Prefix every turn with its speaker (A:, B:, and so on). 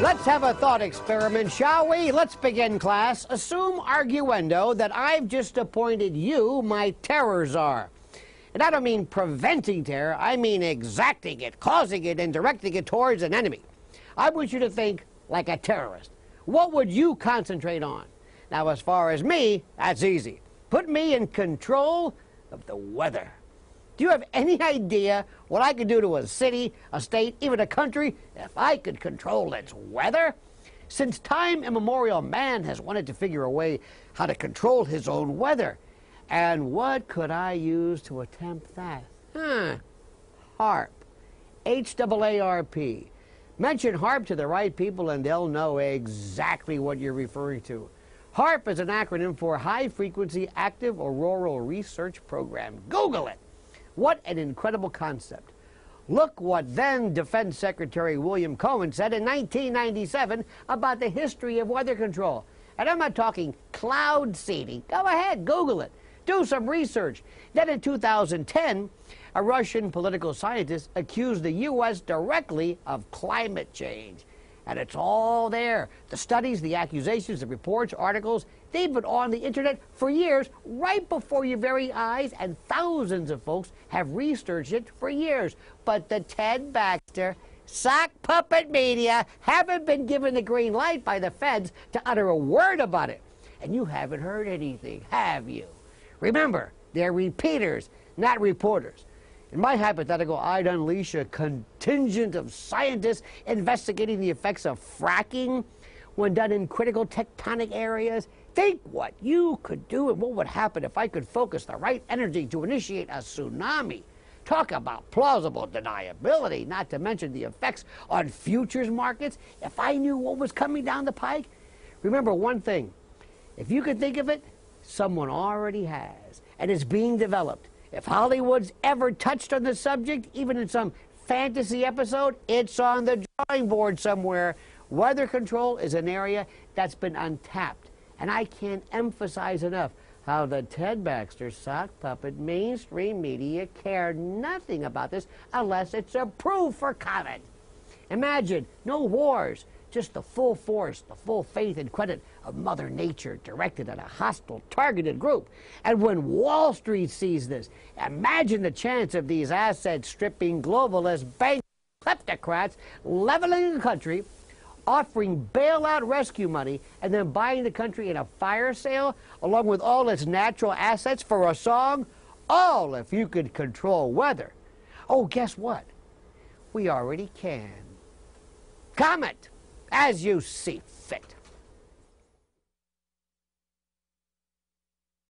A: Let's have a thought experiment, shall we? Let's begin, class. Assume arguendo that I've just appointed you my terror czar. And I don't mean preventing terror, I mean exacting it, causing it, and directing it towards an enemy. I want you to think like a terrorist. What would you concentrate on? Now, as far as me, that's easy. Put me in control of the weather. Do you have any idea what I could do to a city, a state, even a country if I could control its weather? Since time immemorial, man has wanted to figure a way how to control his own weather. And what could I use to attempt that? Haarp. H-A-A-R-P. Mention Haarp to the right people and they'll know exactly what you're referring to. Haarp is an acronym for High Frequency Active Auroral Research Program. Google it. What an incredible concept. Look what then Defense Secretary William Cohen said in 1997 about the history of weather control. And I'm not talking cloud seeding. Go ahead, Google it. Do some research. Then in 2010, a Russian political scientist accused the U.S. directly of climate change. And it's all there. The studies, the accusations, the reports, articles, they've been on the internet for years, right before your very eyes, and thousands of folks have researched it for years. But the Ted Baxter sock puppet media haven't been given the green light by the feds to utter a word about it. And you haven't heard anything, have you? Remember, they're repeaters, not reporters. In my hypothetical, I'd unleash a contingent of scientists investigating the effects of fracking when done in critical tectonic areas. Think what you could do and what would happen if I could focus the right energy to initiate a tsunami. Talk about plausible deniability, not to mention the effects on futures markets. If I knew what was coming down the pike, remember one thing. If you could think of it, someone already has, and it's being developed. If Hollywood's ever touched on the subject, even in some fantasy episode, it's on the drawing board somewhere. Weather control is an area that's been untapped. And I can't emphasize enough how the Ted Baxter sock puppet mainstream media care nothing about this unless it's approved for comment. Imagine no wars, just the full force, the full faith and credit of Mother Nature directed at a hostile, targeted group. And when Wall Street sees this, imagine the chance of these asset-stripping globalist bank kleptocrats leveling the country, offering bailout rescue money, and then buying the country in a fire sale along with all its natural assets for a song, all if you could control weather. Oh, guess what? We already can. Comment as you see fit.